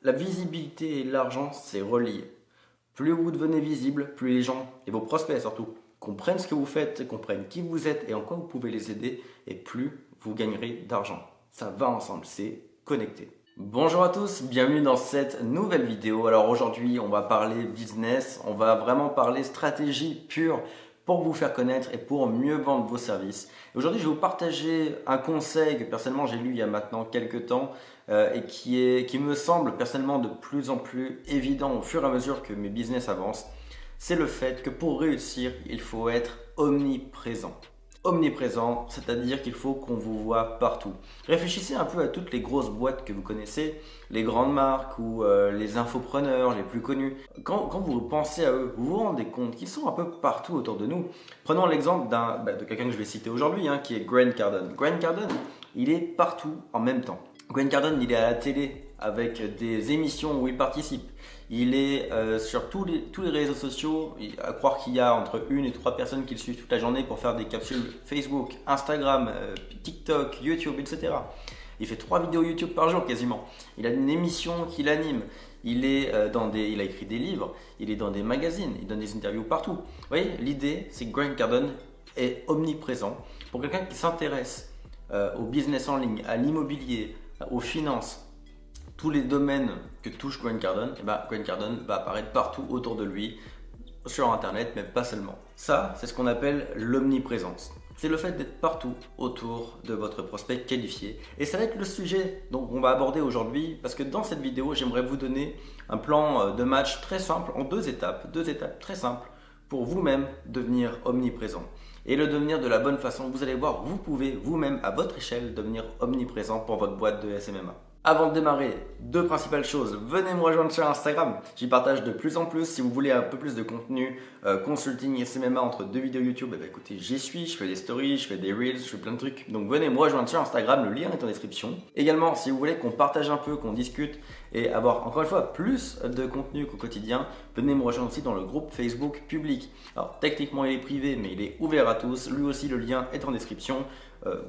La visibilité et l'argent, c'est relié. Plus vous devenez visible, plus les gens, et vos prospects surtout, comprennent ce que vous faites, comprennent qui vous êtes et en quoi vous pouvez les aider, et plus vous gagnerez d'argent. Ça va ensemble, c'est connecté. Bonjour à tous, bienvenue dans cette nouvelle vidéo. Alors aujourd'hui, on va parler business, on va vraiment parler stratégie pure pour vous faire connaître et pour mieux vendre vos services. Aujourd'hui, je vais vous partager un conseil que personnellement j'ai lu il y a maintenant quelques temps et qui me semble personnellement de plus en plus évident au fur et à mesure que mes business avancent. C'est le fait que pour réussir, il faut être omniprésent. Omniprésent, c'est-à-dire qu'il faut qu'on vous voit partout. Réfléchissez un peu à toutes les grosses boîtes que vous connaissez, les grandes marques ou les infopreneurs les plus connus. Quand vous pensez à eux, vous vous rendez compte qu'ils sont un peu partout autour de nous. Prenons l'exemple de quelqu'un que je vais citer aujourd'hui, qui est Grant Cardone. Grant Cardone, il est partout en même temps. Grant Cardone, il est à la télé avec des émissions où il participe. Il est sur tous les réseaux sociaux, à croire qu'il y a entre 1 et 3 personnes qui le suivent toute la journée pour faire des capsules Facebook, Instagram, TikTok, YouTube, etc. Il fait 3 vidéos YouTube par jour quasiment. Il a une émission qu'il anime. Il a écrit des livres, il est dans des magazines, il donne des interviews partout. Vous voyez, l'idée, c'est que Grant Cardone est omniprésent. Pour quelqu'un qui s'intéresse au business en ligne, à l'immobilier, aux finances, tous les domaines que touche Grant Cardone, Grant Cardone va apparaître partout autour de lui, sur Internet, mais pas seulement. Ça, c'est ce qu'on appelle l'omniprésence. C'est le fait d'être partout autour de votre prospect qualifié. Et ça va être le sujet dont on va aborder aujourd'hui, parce que dans cette vidéo, j'aimerais vous donner un plan de match très simple, en deux étapes très simples, pour vous-même devenir omniprésent. Et le devenir de la bonne façon, vous allez voir, vous pouvez vous-même, à votre échelle, devenir omniprésent pour votre boîte de SMMA. Avant de démarrer, deux principales choses. Venez me rejoindre sur Instagram. J'y partage de plus en plus. Si vous voulez un peu plus de contenu consulting SMMA entre deux vidéos YouTube, écoutez, j'y suis. Je fais des stories, je fais des reels, je fais plein de trucs. Donc venez me rejoindre sur Instagram. Le lien est en description. Également, si vous voulez qu'on partage un peu, qu'on discute et avoir encore une fois plus de contenu qu'au quotidien, venez me rejoindre aussi dans le groupe Facebook public. Alors techniquement il est privé, mais il est ouvert à tous. Lui aussi, le lien est en description.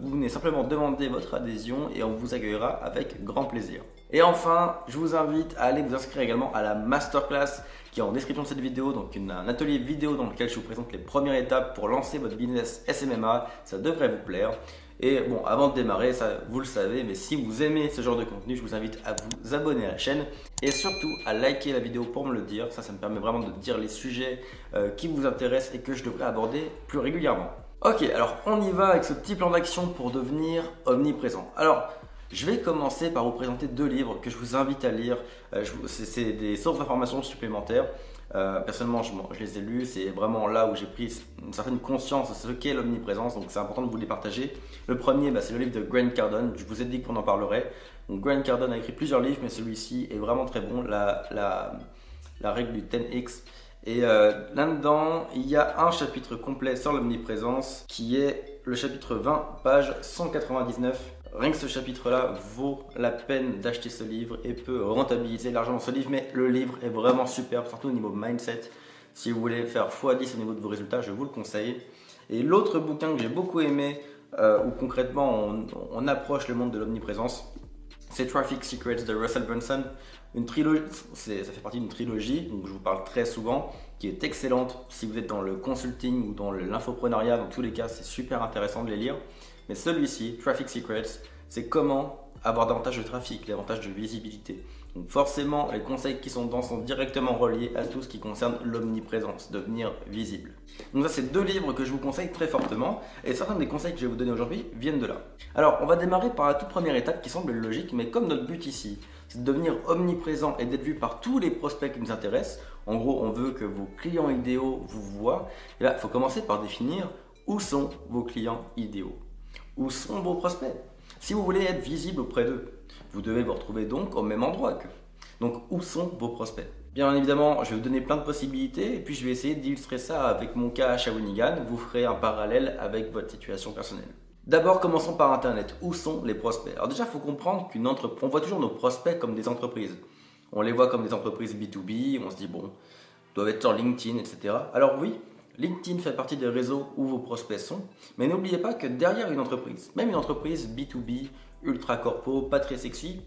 Vous venez simplement demander votre adhésion et on vous accueillera avec grand plaisir. Et enfin, je vous invite à aller vous inscrire également à la masterclass qui est en description de cette vidéo, donc un atelier vidéo dans lequel je vous présente les premières étapes pour lancer votre business SMMA. Ça devrait vous plaire. Et bon, avant de démarrer, ça vous le savez, mais si vous aimez ce genre de contenu, je vous invite à vous abonner à la chaîne et surtout à liker la vidéo pour me le dire. Ça me permet vraiment de dire les sujets qui vous intéressent et que je devrais aborder plus régulièrement. Ok, alors on y va avec ce petit plan d'action pour devenir omniprésent. Alors, je vais commencer par vous présenter deux livres que je vous invite à lire. C'est des sources d'informations supplémentaires. Personnellement, je les ai lus. C'est vraiment là où j'ai pris une certaine conscience de ce qu'est l'omniprésence. Donc, c'est important de vous les partager. Le premier, c'est le livre de Grant Cardone. Je vous ai dit qu'on en parlerait. Donc, Grant Cardone a écrit plusieurs livres, mais celui-ci est vraiment très bon. La règle du 10X. Et là-dedans, il y a un chapitre complet sur l'omniprésence qui est le chapitre 20, page 199. Rien que ce chapitre-là vaut la peine d'acheter ce livre et peut rentabiliser l'argent dans ce livre. Mais le livre est vraiment superbe, surtout au niveau mindset. Si vous voulez faire x10 au niveau de vos résultats, je vous le conseille. Et l'autre bouquin que j'ai beaucoup aimé, où concrètement on approche le monde de l'omniprésence, c'est Traffic Secrets de Russell Brunson. Une trilogie, ça fait partie d'une trilogie, donc je vous parle très souvent, qui est excellente si vous êtes dans le consulting ou dans l'infoprenariat. Dans tous les cas, c'est super intéressant de les lire. Mais celui-ci, Traffic Secrets, c'est comment avoir davantage de trafic, davantage de visibilité. Donc forcément, les conseils qui sont dedans sont directement reliés à tout ce qui concerne l'omniprésence, devenir visible. Donc ça, c'est deux livres que je vous conseille très fortement et certains des conseils que je vais vous donner aujourd'hui viennent de là. Alors, on va démarrer par la toute première étape qui semble logique, mais comme notre but ici, c'est de devenir omniprésent et d'être vu par tous les prospects qui nous intéressent. En gros, on veut que vos clients idéaux vous voient. Et là, il faut commencer par définir où sont vos clients idéaux. Où sont vos prospects? Si vous voulez être visible auprès d'eux, vous devez vous retrouver donc au même endroit qu'eux. Donc, où sont vos prospects? Bien évidemment, je vais vous donner plein de possibilités et puis je vais essayer d'illustrer ça avec mon cas à Shawinigan. Vous ferez un parallèle avec votre situation personnelle. D'abord, commençons par Internet. Où sont les prospects? Alors déjà, il faut comprendre on voit toujours nos prospects comme des entreprises. On les voit comme des entreprises B2B, on se dit bon, doivent être sur LinkedIn, etc. Alors oui, LinkedIn fait partie des réseaux où vos prospects sont, mais n'oubliez pas que derrière une entreprise, même une entreprise B2B, ultra corpo, pas très sexy,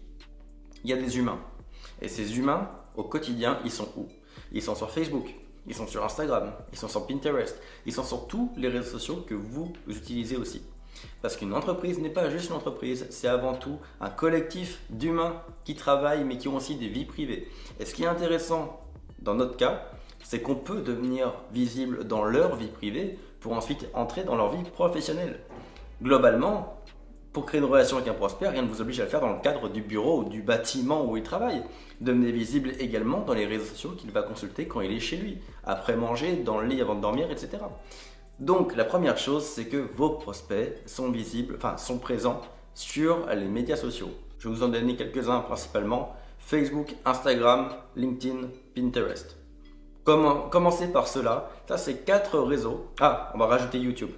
il y a des humains. Et ces humains, au quotidien, ils sont où? Ils sont sur Facebook, ils sont sur Instagram, ils sont sur Pinterest, ils sont sur tous les réseaux sociaux que vous utilisez aussi. Parce qu'une entreprise n'est pas juste une entreprise, c'est avant tout un collectif d'humains qui travaillent mais qui ont aussi des vies privées. Et ce qui est intéressant dans notre cas, c'est qu'on peut devenir visible dans leur vie privée pour ensuite entrer dans leur vie professionnelle. Globalement, pour créer une relation avec un prospect, rien ne vous oblige à le faire dans le cadre du bureau ou du bâtiment où il travaille. Devenez visible également dans les réseaux sociaux qu'il va consulter quand il est chez lui, après manger, dans le lit avant de dormir, etc. Donc la première chose, c'est que vos prospects sont visibles, sont présents sur les médias sociaux. Je vais vous en donner quelques-uns principalement: Facebook, Instagram, LinkedIn, Pinterest. Commencez par cela. Ça, c'est 4 réseaux. Ah, on va rajouter YouTube.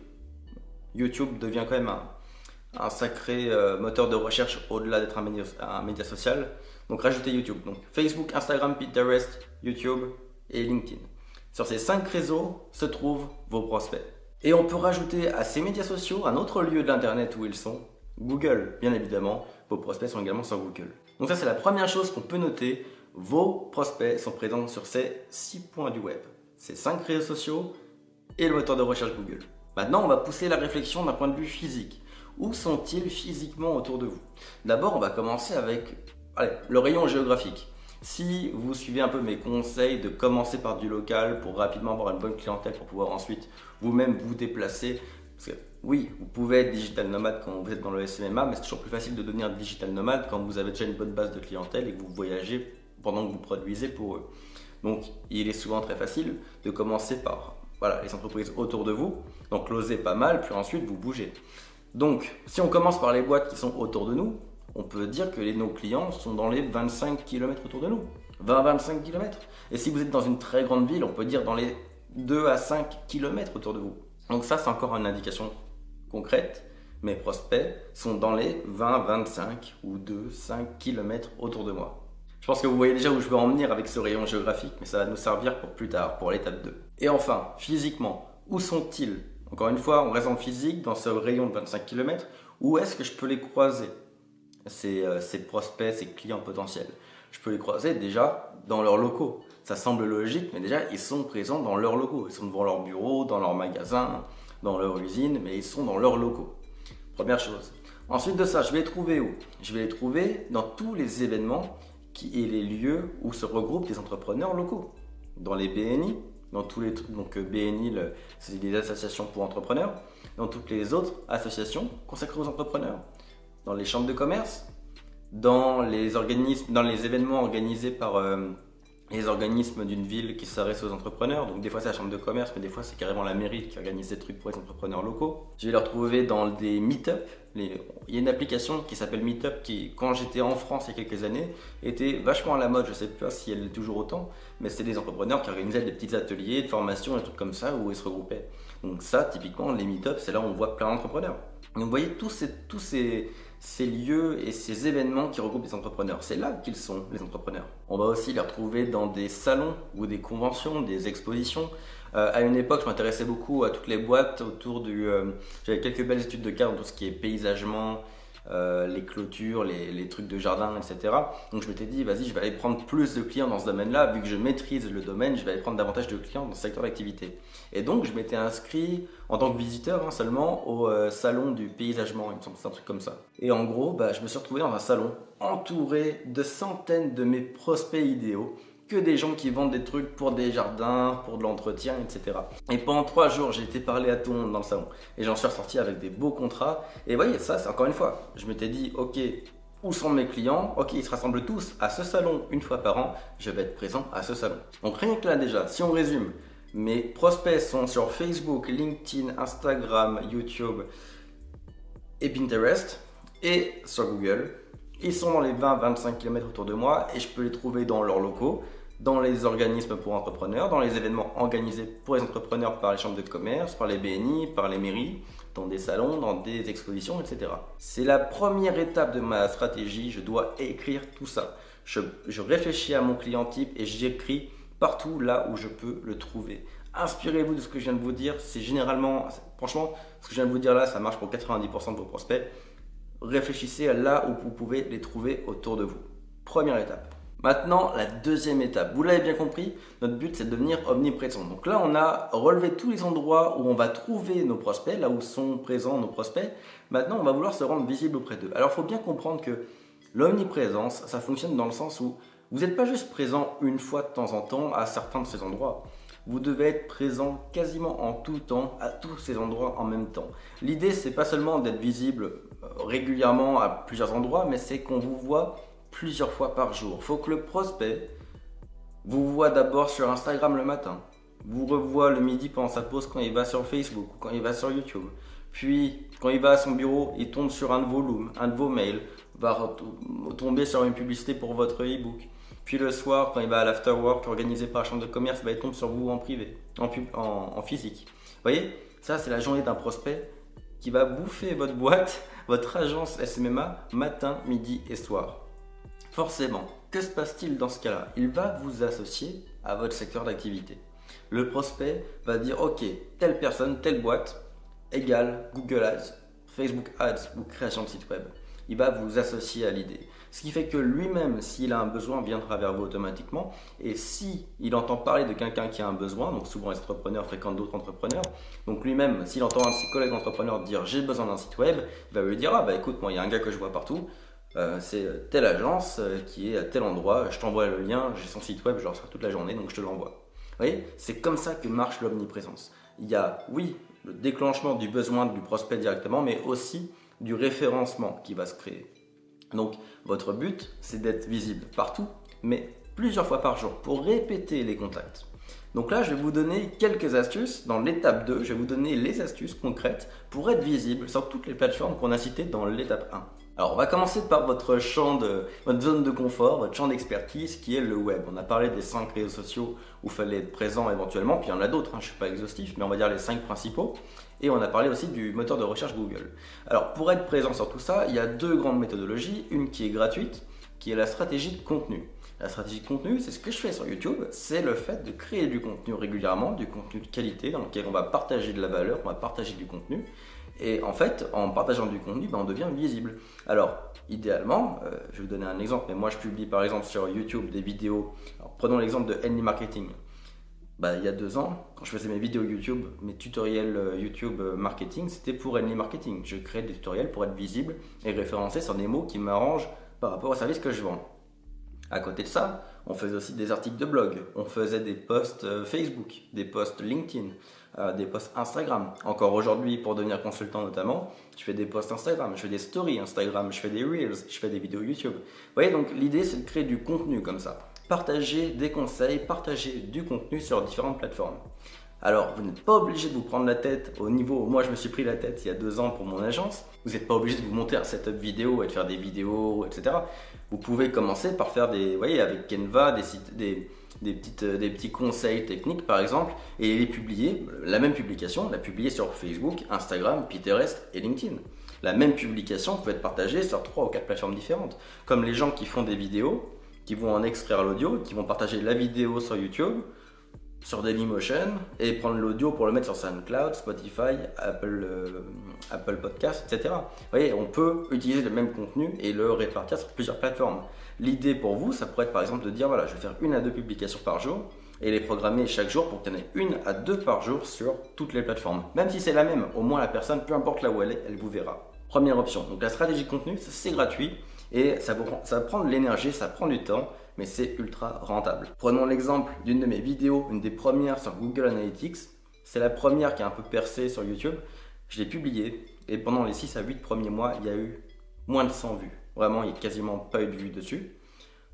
YouTube devient quand même un sacré moteur de recherche au-delà d'être un média social. Donc rajoutez YouTube. Donc Facebook, Instagram, Pinterest, YouTube et LinkedIn. Sur ces 5 réseaux se trouvent vos prospects. Et on peut rajouter à ces médias sociaux un autre lieu de l'internet où ils sont: Google, bien évidemment. Vos prospects sont également sur Google. Donc ça, c'est la première chose qu'on peut noter. Vos prospects sont présents sur ces 6 points du web, ces 5 réseaux sociaux et le moteur de recherche Google. Maintenant, on va pousser la réflexion d'un point de vue physique. Où sont-ils physiquement autour de vous? D'abord, on va commencer avec le rayon géographique. Si vous suivez un peu mes conseils de commencer par du local pour rapidement avoir une bonne clientèle pour pouvoir ensuite vous-même vous déplacer, parce que oui, vous pouvez être digital nomade quand vous êtes dans le SMMA, mais c'est toujours plus facile de devenir digital nomade quand vous avez déjà une bonne base de clientèle et que vous voyagez pendant que vous produisez pour eux. Donc, il est souvent très facile de commencer par les entreprises autour de vous, donc closer pas mal, puis ensuite vous bougez. Donc, si on commence par les boîtes qui sont autour de nous, on peut dire que nos clients sont dans les 25 km autour de nous. 20-25 km. Et si vous êtes dans une très grande ville, on peut dire dans les 2 à 5 km autour de vous. Donc ça, c'est encore une indication concrète. Mes prospects sont dans les 20, 25 ou 2, 5 km autour de moi. Je pense que vous voyez déjà où je veux en venir avec ce rayon géographique, mais ça va nous servir pour plus tard, pour l'étape 2. Et enfin, physiquement, où sont-ils? Encore une fois, on reste en physique, dans ce rayon de 25 km. Où est-ce que je peux les croiser, ces prospects, ces clients potentiels? Je peux les croiser déjà dans leurs locaux. Ça semble logique, mais déjà, ils sont présents dans leurs locaux. Ils sont devant leur bureau, dans leur magasin, dans leur usine, mais ils sont dans leurs locaux. Première chose. Ensuite de ça, je vais les trouver où? Je vais les trouver dans tous les événements et les lieux où se regroupent des entrepreneurs locaux. Dans les BNI, dans tous les trucs, donc BNI, c'est des associations pour entrepreneurs, dans toutes les autres associations consacrées aux entrepreneurs, dans les chambres de commerce, dans les événements organisés par les organismes d'une ville qui s'adressent aux entrepreneurs. Donc des fois c'est la chambre de commerce, mais des fois c'est carrément la mairie qui organise des trucs pour les entrepreneurs locaux. Je vais les retrouver dans des meet-up. Il y a une application qui s'appelle Meetup qui, quand j'étais en France il y a quelques années, était vachement à la mode. Je ne sais pas si elle est toujours autant, mais c'était des entrepreneurs qui organisaient des petits ateliers de formation, des trucs comme ça où ils se regroupaient. Donc ça, typiquement, les Meetup, c'est là où on voit plein d'entrepreneurs. Donc vous voyez tous ces lieux et ces événements qui regroupent des entrepreneurs. C'est là qu'ils sont, les entrepreneurs. On va aussi les retrouver dans des salons ou des conventions, des expositions. À une époque, je m'intéressais beaucoup à toutes les boîtes autour j'avais quelques belles études de cas dans tout ce qui est paysagement, les clôtures, les trucs de jardin, etc. Donc je m'étais dit, vas-y, je vais aller prendre plus de clients dans ce domaine-là. Vu que je maîtrise le domaine, je vais aller prendre davantage de clients dans ce secteur d'activité. Et donc, je m'étais inscrit en tant que visiteur seulement au salon du paysagement, il me semble que c'est un truc comme ça. Et en gros, je me suis retrouvé dans un salon entouré de centaines de mes prospects idéaux, que des gens qui vendent des trucs pour des jardins, pour de l'entretien, etc. Et pendant 3 jours, j'ai été parler à tout le monde dans le salon. Et j'en suis ressorti avec des beaux contrats. Et vous voyez, ça, c'est encore une fois. Je m'étais dit, ok, où sont mes clients? Ok, ils se rassemblent tous à ce salon une fois par an. Je vais être présent à ce salon. Donc rien que là déjà, si on résume, mes prospects sont sur Facebook, LinkedIn, Instagram, YouTube et Pinterest et sur Google. Ils sont dans les 20-25 km autour de moi et je peux les trouver dans leurs locaux, dans les organismes pour entrepreneurs, dans les événements organisés pour les entrepreneurs par les chambres de commerce, par les BNI, par les mairies, dans des salons, dans des expositions, etc. C'est la première étape de ma stratégie, je dois écrire tout ça. Je réfléchis à mon client type et j'écris partout là où je peux le trouver. Inspirez-vous de ce que je viens de vous dire, c'est généralement, franchement, ce que je viens de vous dire là, ça marche pour 90% de vos prospects. Réfléchissez à là où vous pouvez les trouver autour de vous. Première étape. Maintenant, la deuxième étape, vous l'avez bien compris, notre but c'est de devenir omniprésent. Donc là, on a relevé tous les endroits où on va trouver nos prospects, là où sont présents nos prospects. Maintenant, on va vouloir se rendre visible auprès d'eux. Alors, il faut bien comprendre que l'omniprésence, ça fonctionne dans le sens où vous n'êtes pas juste présent une fois de temps en temps à certains de ces endroits. Vous devez être présent quasiment en tout temps à tous ces endroits en même temps. L'idée, c'est pas seulement d'être visible régulièrement à plusieurs endroits, mais c'est qu'on vous voit plusieurs fois par jour. Il faut que le prospect vous voit d'abord sur Instagram le matin, vous revoit le midi pendant sa pause quand il va sur Facebook ou quand il va sur YouTube. Puis, quand il va à son bureau, il tombe sur un de vos looms, un de vos mails, va tomber sur une publicité pour votre e-book. Puis le soir, quand il va à l'afterwork organisé par la chambre de commerce, il tombe sur vous en privé, en physique. Vous voyez, ça c'est la journée d'un prospect qui va bouffer votre boîte, votre agence SMMA, matin, midi et soir. Forcément, que se passe-t-il dans ce cas-là? Il va vous associer à votre secteur d'activité. Le prospect va dire ok, telle personne, telle boîte, égale Google Ads, Facebook Ads ou création de site web. Il va vous associer à l'idée. Ce qui fait que lui-même, s'il a un besoin, viendra vers vous automatiquement. Et si il entend parler de quelqu'un qui a un besoin, donc souvent les entrepreneurs fréquentent d'autres entrepreneurs, donc lui-même, s'il entend un de ses collègues entrepreneurs dire j'ai besoin d'un site web, il va lui dire ah bah écoute, moi il y a un gars que je vois partout, c'est telle agence qui est à tel endroit, je t'envoie le lien, j'ai son site web, je le reçois toute la journée, donc je te l'envoie. Vous voyez, c'est comme ça que marche l'omniprésence. Il y a, oui, le déclenchement du besoin du prospect directement, mais aussi du référencement qui va se créer. Donc, votre but, c'est d'être visible partout, mais plusieurs fois par jour pour répéter les contacts. Donc là, je vais vous donner quelques astuces. Dans l'étape 2, je vais vous donner les astuces concrètes pour être visible sur toutes les plateformes qu'on a citées dans l'étape 1. Alors, on va commencer par votre zone de confort, votre champ d'expertise qui est le web. On a parlé des 5 réseaux sociaux où il fallait être présent éventuellement, puis il y en a d'autres, je ne suis pas exhaustif, mais on va dire les 5 principaux. Et on a parlé aussi du moteur de recherche Google. Alors, pour être présent sur tout ça, il y a 2 grandes méthodologies. Une qui est gratuite, qui est la stratégie de contenu. La stratégie de contenu, c'est ce que je fais sur YouTube, c'est le fait de créer du contenu régulièrement, du contenu de qualité dans lequel on va partager de la valeur, on va partager du contenu. Et en fait, en partageant du contenu, on devient visible. Alors, idéalement, je vais vous donner un exemple, mais moi je publie par exemple sur YouTube des vidéos. Alors, prenons l'exemple de Henley Marketing. Il y a 2 ans, quand je faisais mes vidéos YouTube, mes tutoriels YouTube marketing, c'était pour Henley Marketing. Je créais des tutoriels pour être visible et référencé sur des mots qui m'arrangent par rapport au service que je vends. À côté de ça, on faisait aussi des articles de blog, on faisait des posts Facebook, des posts LinkedIn, des posts Instagram. Encore aujourd'hui, pour devenir consultant notamment, je fais des posts Instagram, je fais des stories Instagram, je fais des Reels, je fais des vidéos YouTube. Vous voyez, donc l'idée c'est de créer du contenu comme ça. Partager des conseils, partager du contenu sur différentes plateformes. Alors, vous n'êtes pas obligé de vous prendre la tête au niveau où moi je me suis pris la tête il y a 2 ans pour mon agence. Vous n'êtes pas obligé de vous monter un setup vidéo et de faire des vidéos, etc. Vous pouvez commencer par faire vous voyez, avec Canva, des petits conseils techniques par exemple, et les publier, la même publication, la publier sur Facebook, Instagram, Pinterest et LinkedIn. La même publication peut être partagée sur 3 ou 4 plateformes différentes. Comme les gens qui font des vidéos, qui vont en extraire l'audio, qui vont partager la vidéo sur YouTube, sur Dailymotion et prendre l'audio pour le mettre sur SoundCloud, Spotify, Apple Podcasts, etc. Vous voyez, on peut utiliser le même contenu et le répartir sur plusieurs plateformes. L'idée pour vous, ça pourrait être par exemple de dire voilà, je vais faire 1 à 2 publications par jour et les programmer chaque jour pour qu'il y en ait 1 à 2 par jour sur toutes les plateformes. Même si c'est la même, au moins la personne, peu importe là où elle est, elle vous verra. Première option. Donc la stratégie de contenu, c'est gratuit et ça va prendre de l'énergie, ça prend du temps, mais c'est ultra rentable. Prenons l'exemple d'une de mes vidéos, une des premières sur Google Analytics. C'est la première qui a un peu percé sur YouTube. Je l'ai publiée et pendant les 6 à 8 premiers mois, il y a eu moins de 100 vues. Vraiment, il n'y a quasiment pas eu de vues dessus.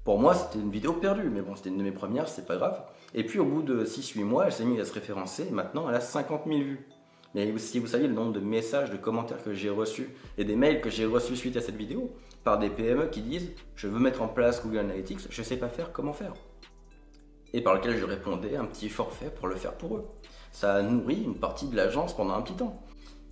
Pour moi, c'était une vidéo perdue, mais bon, c'était une de mes premières, c'est pas grave. Et puis au bout de 6-8 mois, elle s'est mise à se référencer et maintenant elle a 50 000 vues. Mais si vous saviez le nombre de messages, de commentaires que j'ai reçus et des mails que j'ai reçus suite à cette vidéo par des PME qui disent « je veux mettre en place Google Analytics, je ne sais pas faire, comment faire ?» et par lequel je répondais un petit forfait pour le faire pour eux. Ça a nourri une partie de l'agence pendant un petit temps.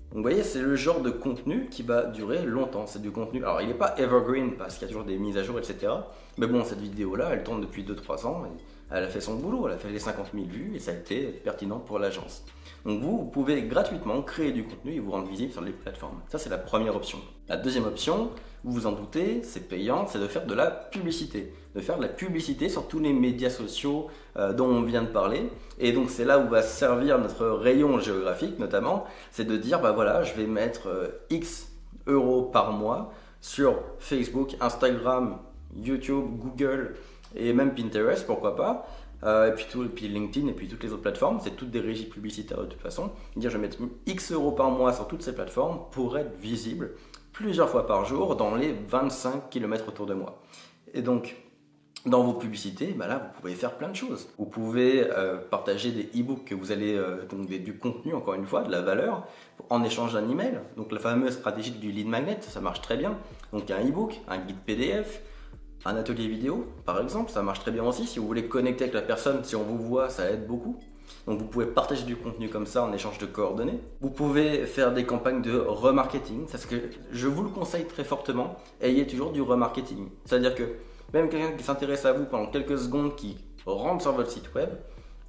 Donc vous voyez, c'est le genre de contenu qui va durer longtemps. C'est du contenu, alors il n'est pas evergreen parce qu'il y a toujours des mises à jour, etc. Mais bon, cette vidéo-là, elle tourne depuis 2-3 ans et elle a fait son boulot, elle a fait les 50 000 vues et ça a été pertinent pour l'agence. Donc vous pouvez gratuitement créer du contenu et vous rendre visible sur les plateformes. Ça, c'est la première option. La deuxième option, Vous vous en doutez, c'est payant, c'est de faire de la publicité. De faire de la publicité sur tous les médias sociaux dont on vient de parler. Et donc c'est là où va servir notre rayon géographique notamment, c'est de dire bah voilà, je vais mettre X euros par mois sur Facebook, Instagram, YouTube, Google et même Pinterest, pourquoi pas. Et puis LinkedIn et puis toutes les autres plateformes, c'est toutes des régies publicitaires de toute façon. Dire je vais mettre X euros par mois sur toutes ces plateformes pour être visible plusieurs fois par jour dans les 25 km autour de moi. Et donc, dans vos publicités, bah là, vous pouvez faire plein de choses. Vous pouvez partager des e-books que vous allez, donc du contenu, encore une fois, de la valeur, en échange d'un email. Donc la fameuse stratégie du lead magnet, ça marche très bien. Donc un e-book, un guide PDF, un atelier vidéo, par exemple, ça marche très bien aussi. Si vous voulez connecter avec la personne, si on vous voit, ça aide beaucoup. Donc vous pouvez partager du contenu comme ça en échange de coordonnées. Vous pouvez faire des campagnes de remarketing. C'est ce que je vous le conseille très fortement. Ayez toujours du remarketing. C'est-à-dire que même quelqu'un qui s'intéresse à vous pendant quelques secondes, qui rentre sur votre site web,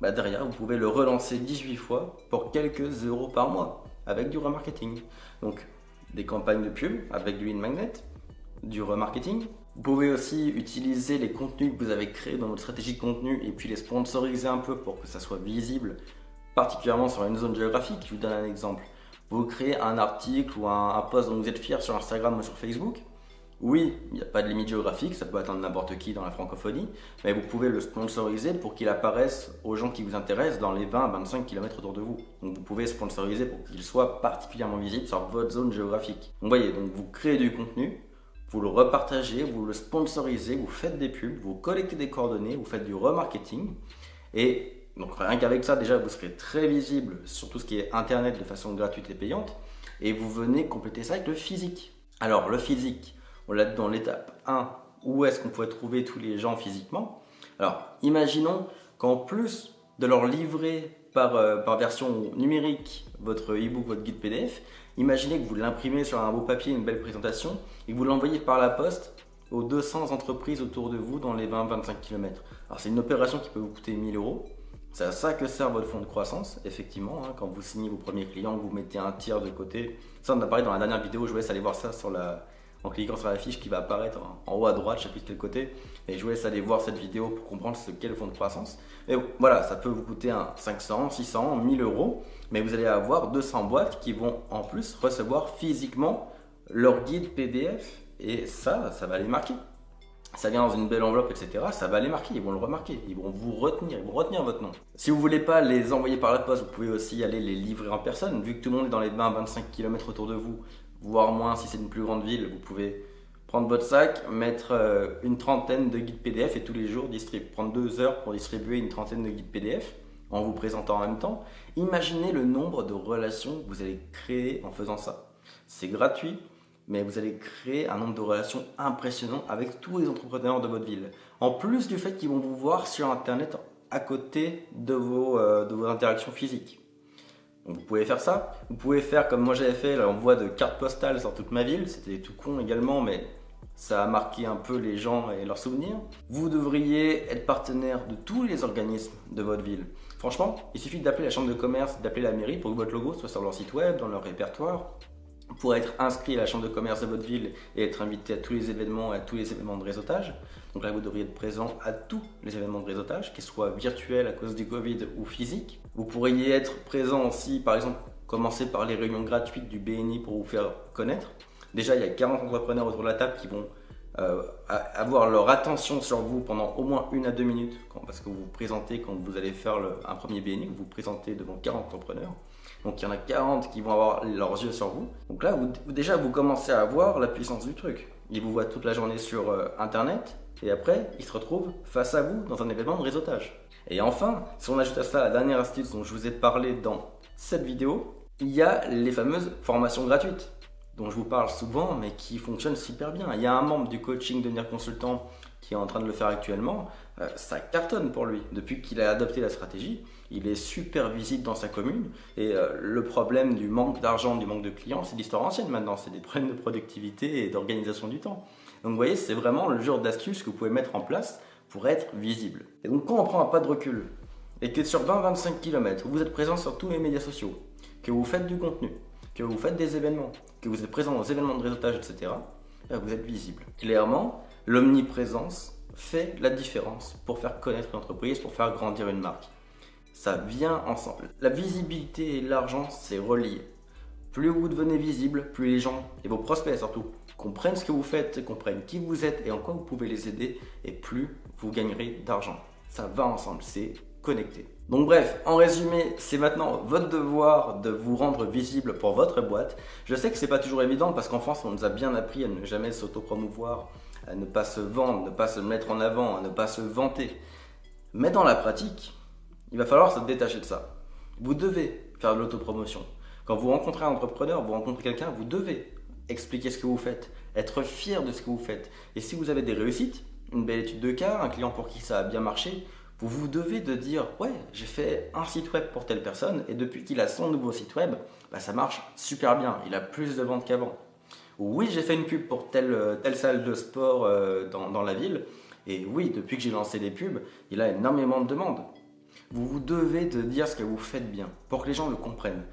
bah derrière vous pouvez le relancer 18 fois pour quelques euros par mois avec du remarketing. Donc des campagnes de pub avec du lead magnet, du remarketing. Vous pouvez aussi utiliser les contenus que vous avez créés dans votre stratégie de contenu et puis les sponsoriser un peu pour que ça soit visible, particulièrement sur une zone géographique. Je vous donne un exemple. Vous créez un article ou un post dont vous êtes fier sur Instagram ou sur Facebook. Oui, il n'y a pas de limite géographique, ça peut atteindre n'importe qui dans la francophonie, mais vous pouvez le sponsoriser pour qu'il apparaisse aux gens qui vous intéressent dans les 20 à 25 km autour de vous. Donc vous pouvez sponsoriser pour qu'il soit particulièrement visible sur votre zone géographique. Donc vous voyez, donc vous créez du contenu, vous le repartagez, vous le sponsorisez, vous faites des pubs, vous collectez des coordonnées, vous faites du remarketing. Et donc rien qu'avec ça, déjà, vous serez très visible sur tout ce qui est Internet de façon gratuite et payante. Et vous venez compléter ça avec le physique. Alors le physique, on l'a dit dans l'étape 1, où est-ce qu'on pourrait trouver tous les gens physiquement. Alors imaginons qu'en plus de leur livrer par version numérique votre e-book, votre guide PDF, imaginez que vous l'imprimez sur un beau papier, une belle présentation, et que vous l'envoyez par la poste aux 200 entreprises autour de vous dans les 20-25 km. Alors c'est une opération qui peut vous coûter 1000 euros. C'est à ça que sert votre fonds de croissance, effectivement. Quand vous signez vos premiers clients, vous mettez un tiers de côté. Ça, on a parlé dans la dernière vidéo, je vous laisse aller voir ça en cliquant sur la fiche qui va apparaître en haut à droite, je ne sais plus de quel côté. Et je vous laisse aller voir cette vidéo pour comprendre ce qu'est le fonds de croissance. Et voilà, ça peut vous coûter 500, 600, 1000 euros. Mais vous allez avoir 200 boîtes qui vont en plus recevoir physiquement leur guide PDF. Et ça va les marquer. Ça vient dans une belle enveloppe, etc. Ça va les marquer, ils vont le remarquer, ils vont vous retenir, ils vont retenir votre nom. Si vous ne voulez pas les envoyer par la poste, vous pouvez aussi aller les livrer en personne. Vu que tout le monde est dans les 20-25 km autour de vous, voire moins si c'est une plus grande ville, vous pouvez prendre votre sac, mettre une trentaine de guides PDF et tous les jours prendre 2 heures pour distribuer une trentaine de guides PDF en vous présentant en même temps. Imaginez le nombre de relations que vous allez créer en faisant ça. C'est gratuit, mais vous allez créer un nombre de relations impressionnant avec tous les entrepreneurs de votre ville. En plus du fait qu'ils vont vous voir sur Internet à côté de vos interactions physiques. Donc vous pouvez faire ça. Vous pouvez faire comme moi j'avais fait, l'envoi de cartes postales sur toute ma ville. C'était tout con également, mais ça a marqué un peu les gens et leurs souvenirs. Vous devriez être partenaire de tous les organismes de votre ville. Franchement, il suffit d'appeler la chambre de commerce, d'appeler la mairie pour que votre logo soit sur leur site web, dans leur répertoire. Pour être inscrit à la chambre de commerce de votre ville et être invité à tous les événements et à tous les événements de réseautage. Donc là, vous devriez être présent à tous les événements de réseautage, qu'ils soient virtuels à cause du Covid ou physiques. Vous pourriez être présent aussi, par exemple, commencer par les réunions gratuites du BNI pour vous faire connaître. Déjà, il y a 40 entrepreneurs autour de la table qui vont avoir leur attention sur vous pendant au moins 1 à 2 minutes parce que vous vous présentez quand vous allez faire un premier BNI, vous vous présentez devant 40 entrepreneurs. Donc il y en a 40 qui vont avoir leurs yeux sur vous. Donc là, déjà, vous commencez à voir la puissance du truc. Ils vous voient toute la journée sur Internet et après, ils se retrouvent face à vous dans un événement de réseautage. Et enfin, si on ajoute à ça la dernière astuce dont je vous ai parlé dans cette vidéo, il y a les fameuses formations gratuites dont je vous parle souvent mais qui fonctionnent super bien. Il y a un membre du coaching Devenir Consultant qui est en train de le faire actuellement. Ça cartonne pour lui. Depuis qu'il a adopté la stratégie, il est super visible dans sa commune. Et le problème du manque d'argent, du manque de clients, c'est l'histoire ancienne maintenant. C'est des problèmes de productivité et d'organisation du temps. Donc vous voyez, c'est vraiment le genre d'astuce que vous pouvez mettre en place pour être visible. Et donc quand on prend un pas de recul et que sur 20-25 km, vous êtes présent sur tous les médias sociaux, que vous faites du contenu, que vous faites des événements, que vous êtes présent aux événements de réseautage, etc., vous êtes visible. Clairement, l'omniprésence fait la différence pour faire connaître une entreprise, pour faire grandir une marque. Ça vient ensemble. La visibilité et l'argent, c'est relié. Plus vous devenez visible, plus les gens, et vos prospects surtout, comprennent ce que vous faites, comprennent qui vous êtes et en quoi vous pouvez les aider, et plus vous gagnerez d'argent. Ça va ensemble, c'est connecté. Donc bref, en résumé, c'est maintenant votre devoir de vous rendre visible pour votre boîte. Je sais que c'est pas toujours évident parce qu'en France, on nous a bien appris à ne jamais s'auto-promouvoir, à ne pas se vendre, ne pas se mettre en avant, à ne pas se vanter. Mais dans la pratique, il va falloir se détacher de ça. Vous devez faire de l'autopromotion. Quand vous rencontrez un entrepreneur, vous rencontrez quelqu'un, vous devez expliquer ce que vous faites, être fier de ce que vous faites. Et si vous avez des réussites, une belle étude de cas, un client pour qui ça a bien marché, vous devez de dire « Ouais, j'ai fait un site web pour telle personne et depuis qu'il a son nouveau site web, ça marche super bien, il a plus de ventes qu'avant. » Ou « Oui, j'ai fait une pub pour telle salle de sport dans la ville et oui, depuis que j'ai lancé des pubs, il a énormément de demandes. » Vous devez de dire ce que vous faites bien pour que les gens le comprennent.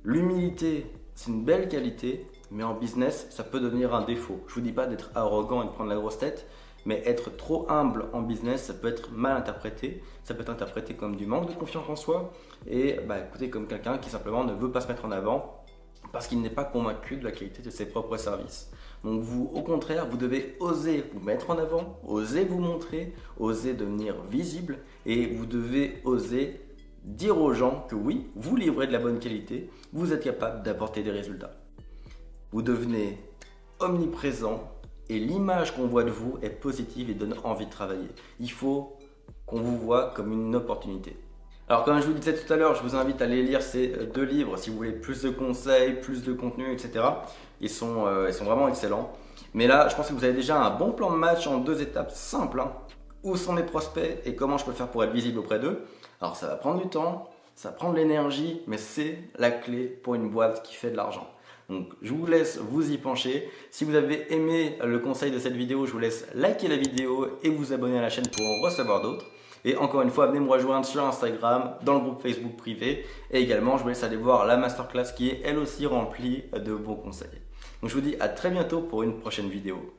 L'humilité, c'est une belle qualité, mais en business, ça peut devenir un défaut. Je ne vous dis pas d'être arrogant et de prendre la grosse tête, mais être trop humble en business, ça peut être mal interprété. Ça peut être interprété comme du manque de confiance en soi et écoutez, comme quelqu'un qui simplement ne veut pas se mettre en avant parce qu'il n'est pas convaincu de la qualité de ses propres services. Donc vous, au contraire, vous devez oser vous mettre en avant, oser vous montrer, oser devenir visible et vous devez oser dire aux gens que oui, vous livrez de la bonne qualité, vous êtes capable d'apporter des résultats. Vous devenez omniprésent et l'image qu'on voit de vous est positive et donne envie de travailler. Il faut qu'on vous voit comme une opportunité. Alors comme je vous disais tout à l'heure, je vous invite à aller lire ces 2 livres si vous voulez plus de conseils, plus de contenu, etc. Ils sont vraiment excellents. Mais là, je pense que vous avez déjà un bon plan de match en 2 étapes simples. Où sont mes prospects et comment je peux faire pour être visible auprès d'eux. Alors ça va prendre du temps, ça va prendre de l'énergie, mais c'est la clé pour une boîte qui fait de l'argent. Donc je vous laisse vous y pencher. Si vous avez aimé le conseil de cette vidéo, je vous laisse liker la vidéo et vous abonner à la chaîne pour en recevoir d'autres. Et encore une fois, venez me rejoindre sur Instagram, dans le groupe Facebook privé. Et également, je vous laisse aller voir la masterclass qui est elle aussi remplie de bons conseils. Donc je vous dis à très bientôt pour une prochaine vidéo.